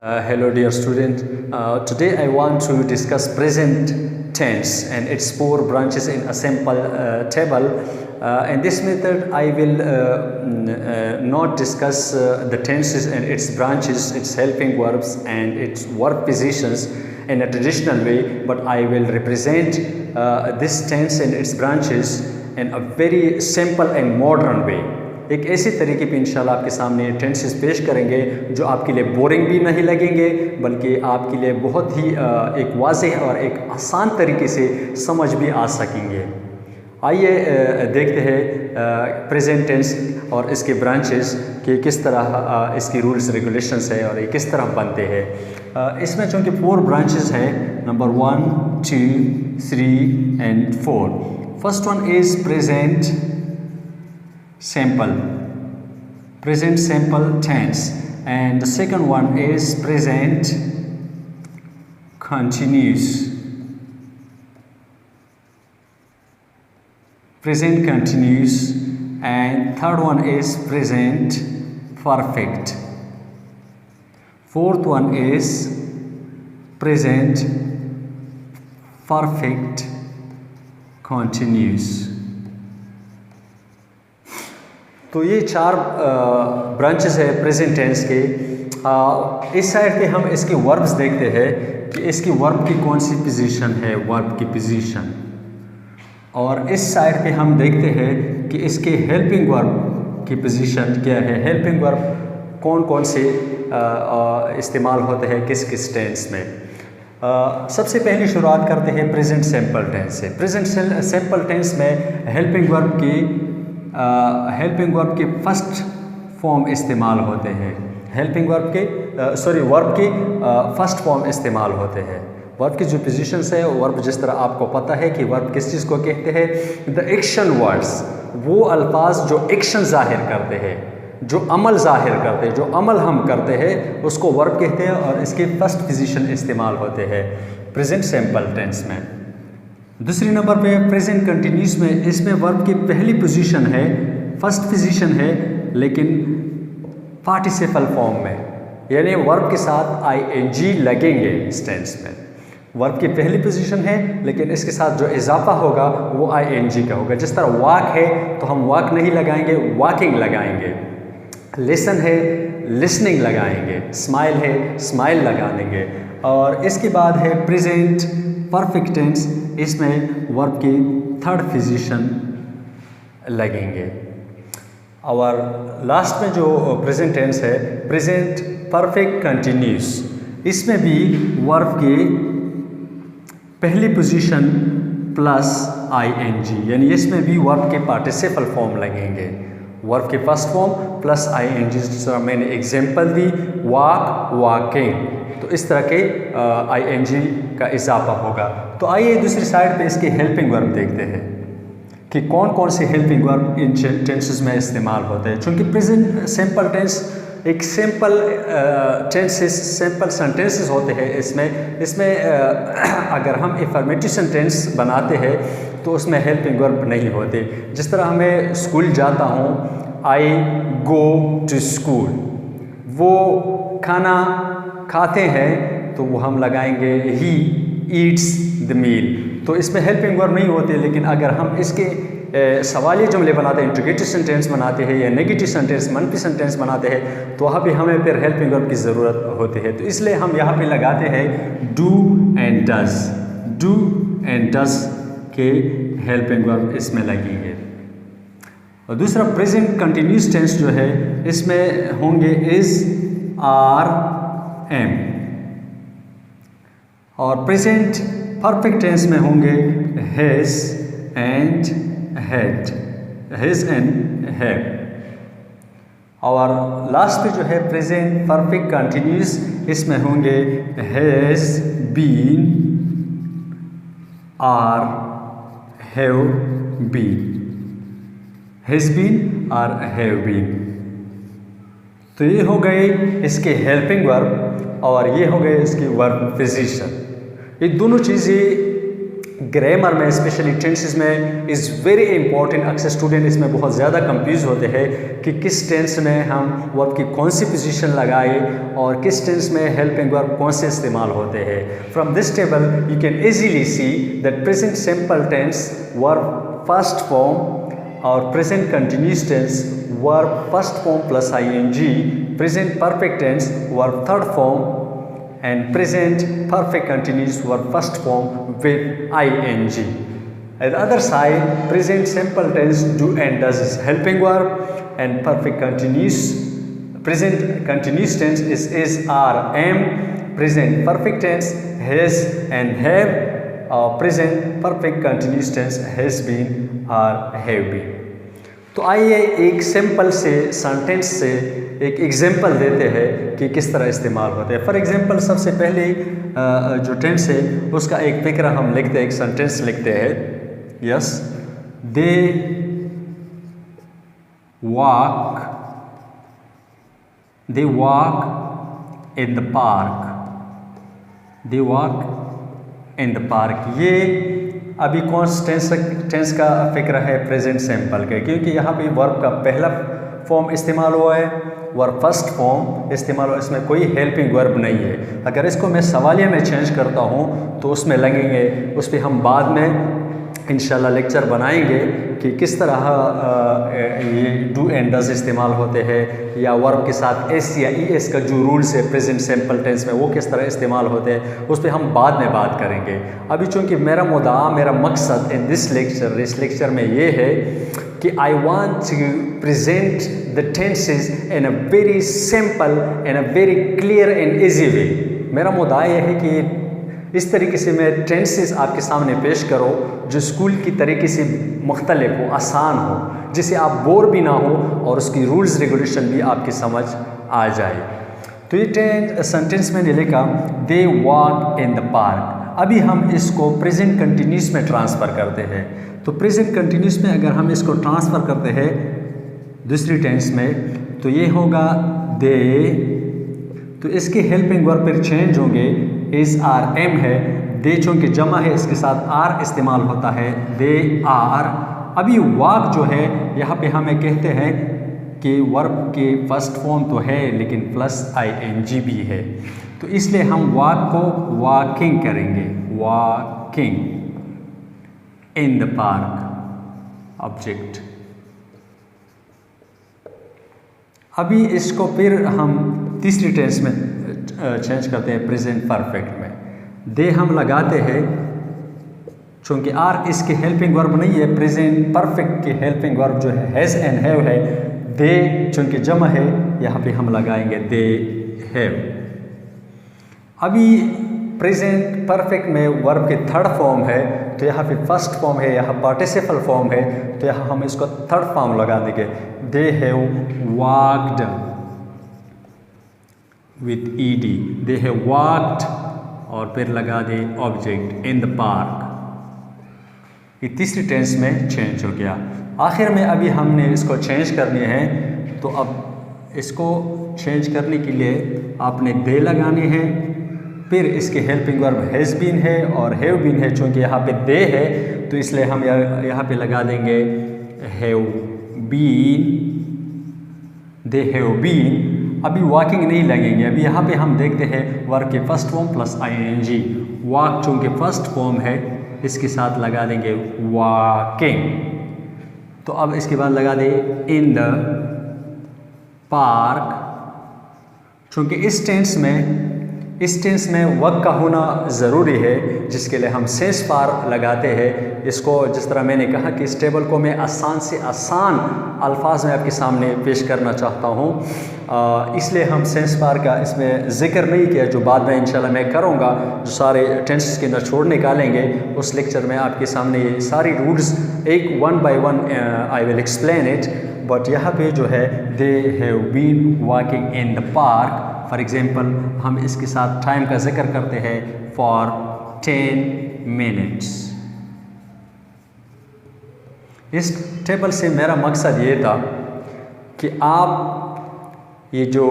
Hello dear student. Today I want to discuss present tense and its four branches in a simple table. In this method I will not discuss the tenses and its branches, its helping verbs and its verb positions in a traditional way, but I will represent this tense and its branches in a very simple and modern way. एक ऐसे तरीके पे इंशाल्लाह आपके सामने tenses पेश करेंगे जो आपके लिए बोरिंग भी नहीं लगेंगे, बल्कि आपके लिए बहुत ही एक वाज़ेह और एक आसान तरीके से समझ भी आ सकेंगे। आइए देखते हैं प्रेजेंट टेंस और इसके ब्रांचेस कि किस तरह इसकी रूल्स रेगुलेशंस है और ये किस तरह बनते हैं। इसमें चूँकि 4 ब्रांचेस हैं, number 1, 2, 3 and 4। First one is present simple tense, and the second one is present continuous and third one is present perfect. Fourth one is present perfect continuous। तो ये 4 ब्रांचेस है प्रेजेंट टेंस के। इस side पे हम इसके verbs देखते हैं कि इसकी वर्ब की कौन सी पोजीशन है, वर्ब की पोजीशन, और इस साइड पे हम देखते हैं कि इसके हेल्पिंग वर्ब की पोजीशन क्या है, हेल्पिंग वर्ब कौन कौन से इस्तेमाल होते हैं किस किस टेंस में। सबसे पहले शुरुआत करते हैं प्रेजेंट सिंपल टेंस से। प्रेजेंट सिंपल टेंस में हेल्पिंग वर्ब के फर्स्ट फॉर्म इस्तेमाल होते हैं, वर्ब के फर्स्ट फॉर्म इस्तेमाल होते हैं। वर्ब की जो पोजीशंस है, वर्ब जिस तरह आपको पता है कि वर्ब किस चीज़ को कहते हैं, द एक्शन वर्ड्स, वो अल्फाज जो एक्शन जाहिर करते हैं, जो अमल जाहिर करते हैं, जो अमल हम करते हैं उसको वर्ब कहते हैं, और इसके फर्स्ट पोजीशन इस्तेमाल होते हैं प्रेजेंट सिंपल टेंस में। दूसरी नंबर पे प्रेजेंट कंटिन्यूस में, इसमें वर्ब की पहली पोजीशन है, फर्स्ट पोजीशन है, लेकिन पार्टिसिपल फॉर्म में, यानी वर्ब के साथ आईएनजी लगेंगे इस टेंस में। वर्ब की पहली पोजीशन है, लेकिन इसके साथ जो इजाफा होगा वो आईएनजी का होगा। जिस तरह वॉक है तो हम वॉक नहीं लगाएंगे, वॉकिंग लगाएंगे। लिसन है, लिसनिंग लगाएंगे। स्माइल है, स्माइल लगा देंगे। और इसके बाद है प्रेजेंट परफेक्ट टेंस, इसमें वर्ब की थर्ड पोजीशन लगेंगे। और लास्ट में जो प्रेजेंट टेंस है प्रेजेंट परफेक्ट कंटिन्यूस, इसमें भी वर्ब की पहली पोजीशन प्लस आईएनजी, यानी इसमें भी वर्ब के पार्टिसिपल फॉर्म लगेंगे। वर्ब के फर्स्ट फॉर्म प्लस आईएनजी, जिस तरह मैंने एग्जांपल दी, वॉक, वॉकिंग, तो इस तरह के आईएनजी का इजाफा होगा। तो आइए दूसरी साइड पे इसके हेल्पिंग वर्ब देखते हैं कि कौन कौन से हेल्पिंग वर्ब इन टेंसेस में इस्तेमाल होते हैं। चूँकि प्रेजेंट सिंपल टेंस एक सिंपल सेंटेंसेस होते हैं, इसमें अगर हम एफर्मेटिव सेंटेंस बनाते हैं तो उसमें हेल्पिंग वर्ब नहीं होते। जिस तरह मैं स्कूल जाता हूँ, आई गो टू स्कूल, वो खाना खाते हैं तो वो हम लगाएंगे ही ईट्स द मील, तो इसमें हेल्पिंग वर्ब नहीं होते। लेकिन अगर हम इसके सवाली जुमले बनाते हैं, इंट्रोगेटिव सेंटेंस बनाते हैं या नेगेटिव सेंटेंस, मनफी सेंटेंस बनाते हैं, तो वहाँ पे हमें फिर हेल्पिंग वर्ब की ज़रूरत होती है। तो इसलिए हम यहाँ पे लगाते हैं do and does, do and does के हेल्पिंग वर्ब इसमें लगेंगे। और दूसरा प्रेजेंट कंटिन्यूस टेंस जो है, इसमें होंगे इज, आर, एम, और प्रेजेंट परफेक्ट टेंस में होंगे has and had, has and had. और लास्ट पे जो है प्रेजेंट परफेक्ट कंटिन्यूस, इसमें होंगे has been, are, have been, has been और हैव बीन। तो ये हो गए इसके हेल्पिंग वर्ब और ये हो गए इसकी वर्ब पोजीशन। ये दोनों चीज़ें ग्रामर में स्पेशली टेंसेस में इज़ वेरी इंपॉर्टेंट। अक्सर स्टूडेंट इसमें बहुत ज़्यादा कंफ्यूज होते हैं कि किस टेंस में हम वर्ब की कौन सी पोजीशन लगाए और किस टेंस में हेल्पिंग वर्ब कौन से इस्तेमाल होते हैं। From this table you can easily see that present simple tense verb first form और present continuous tense verb first form plus ing, present perfect tense verb third form and present perfect continuous verb first form with ing. At the other side, present simple tense do and does is helping verb and perfect continuous. Present continuous tense is are, am. Present perfect tense has and have. Present perfect continuous tense has been or have been. तो आइए एक simple से sentence से एक example देते हैं कि किस तरह इस्तेमाल होते हैं। फॉर एग्जांपल सबसे पहले जो टेंस है उसका एक फिक्र हम लिखते हैं, एक सेंटेंस लिखते हैं। Yes, they walk in the park. They walk in the park. ये अभी कौन टेंस का फिक्र है? प्रेजेंट सिंपल के, क्योंकि यहाँ पे वर्ब का पहला फॉर्म इस्तेमाल हुआ है, वर्ब फर्स्ट फॉर्म इस्तेमाल हुआ, इसमें कोई हेल्पिंग वर्ब नहीं है। अगर इसको मैं सवालिया में चेंज करता हूँ तो उसमें लगेंगे, उस पर हम बाद में इंशाल्लाह लेक्चर बनाएंगे कि किस तरह ये डू एंड डज इस्तेमाल होते हैं या वर्ब के साथ एस या ई एस का जो रूल्स है प्रेजेंट सिंपल टेंस में वो किस तरह इस्तेमाल होते हैं, उस पर हम बाद में बात करेंगे। अभी चूँकि मेरा मुद्दा, मेरा मकसद इन दिस लेक्चर, इस लेक्चर में ये है कि I want to present the tenses in a very simple and a very clear and easy way. मेरा मुद्दा यह है कि इस तरीके से मैं टेंसेस आपके सामने पेश करो जो स्कूल की तरीके से मुख्तलिफ हो, आसान हो, जिससे आप बोर भी ना हो और उसकी रूल्स रेगुलेशन भी आपकी समझ आ जाए। तो ये सेंटेंस मैंने लिखा, they walk in the park. अभी हम इसको प्रेजेंट कंटिन्यूस में ट्रांसफ़र करते हैं। तो प्रेजेंट कंटिन्यूस में अगर हम इसको ट्रांसफ़र करते हैं दूसरी टेंस में तो ये होगा दे, तो इसके हेल्पिंग वर्ब पर चेंज होंगे, इज़ आर एम है, दे चूँकि जमा है इसके साथ आर इस्तेमाल होता है, दे आर। अभी वॉक जो है यहाँ पे हमें कहते हैं कि वर्ब के फर्स्ट फॉर्म तो है लेकिन प्लस ing भी है, तो इसलिए हम वॉक को वॉकिंग करेंगे, walking in the park object. अभी इसको फिर हम तीसरी टेंस में चेंज करते हैं प्रेजेंट परफेक्ट में। दे हम लगाते हैं, चूँकि आर इसके हेल्पिंग वर्ब नहीं है, प्रेजेंट परफेक्ट के हेल्पिंग वर्ब जो है हैज़ एंड हैव है। दे चूँकि जमा है यहाँ पे हम लगाएंगे दे हैव। अभी प्रेजेंट परफेक्ट में वर्ब के थर्ड फॉर्म है तो यहाँ पे फर्स्ट फॉर्म है, यहाँ पार्टिसिपल फॉर्म है, तो यहाँ हम इसको थर्ड फॉर्म लगा देंगे, they have walked with ed, they have walked और फिर लगा दे ऑब्जेक्ट इन द पार्क। ये तीसरी टेंस में चेंज हो गया। आखिर में अभी हमने इसको चेंज करने हैं, तो अब इसको चेंज करने के लिए आपने दे लगाने हैं, फिर इसके हेल्पिंग वर्ब हैज़ बीन है और हैव बीन है। चूँकि यहाँ पे दे है तो इसलिए हम यहाँ पे लगा देंगे have been, they have been. अभी वॉकिंग नहीं लगेंगे, अभी यहाँ पे हम देखते हैं वर्ब के first form plus ing। Walk चूँकि फर्स्ट फॉर्म है इसके साथ लगा देंगे वॉकिंग। तो अब इसके बाद लगा दे इन द पार्क। चूँकि इस टेंस में वर्ब का होना ज़रूरी है, जिसके लिए हम सेंस पार लगाते हैं। इसको जिस तरह मैंने कहा कि इस टेबल को मैं आसान से आसान अल्फाज में आपके सामने पेश करना चाहता हूँ, इसलिए हम सेंस पार का इसमें ज़िक्र नहीं किया, जो बाद में इंशाल्लाह मैं करूँगा। जो सारे टेंसेस के निचोड़ निकालेंगे उस लेक्चर में आपके सामने ये सारी रूल्स एक one by one I will explain it. But यहाँ पे जो है they have been walking in the park, for example हम इसके साथ टाइम का जिक्र करते हैं फॉर 10 मिनट्स। इस टेबल से मेरा मकसद ये था कि आप ये जो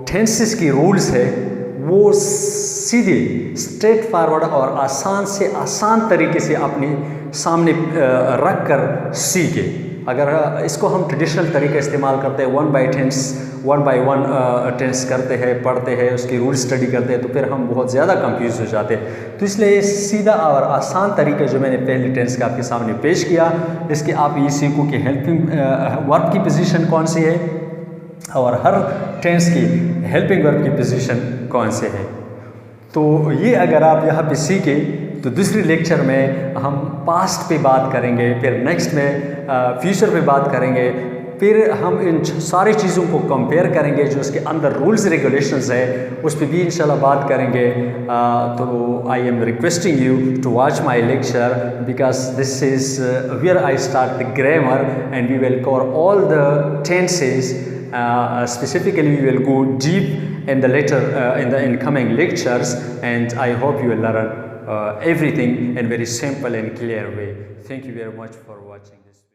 टेंसेस की रूल्स है वो सीधे स्ट्रेट फॉरवर्ड और आसान से आसान तरीके से अपने सामने रख कर सीखे। अगर इसको हम ट्रेडिशनल तरीका इस्तेमाल करते हैं, 1 by 1 टेंस करते हैं, पढ़ते हैं, उसकी रूल स्टडी करते हैं, तो फिर हम बहुत ज़्यादा कंफ्यूज हो जाते हैं। तो इसलिए सीधा और आसान तरीका जो मैंने पहले टेंस का आपके सामने पेश किया, इसके आप ये सीखो कि हेल्पिंग वर्ब की पोजीशन कौन सी है और हर टेंस की हेल्पिंग वर्ब की पोजीशन कौन से है। तो ये अगर आप यहाँ पे सीखे तो दूसरी लेक्चर में हम पास्ट पे बात करेंगे, फिर नेक्स्ट में फ्यूचर पे बात करेंगे, फिर हम इन सारी चीज़ों को कंपेयर करेंगे जो उसके अंदर रूल्स रेगुलेशंस है उस पर भी इंशाल्लाह बात करेंगे। तो I am requesting you to watch my lecture because this is where I start the grammar and we will cover all the tenses. Specifically we will go deep in the later in the incoming lectures, and I hope you will learn everything in very simple and clear way. Thank you very much for watching this.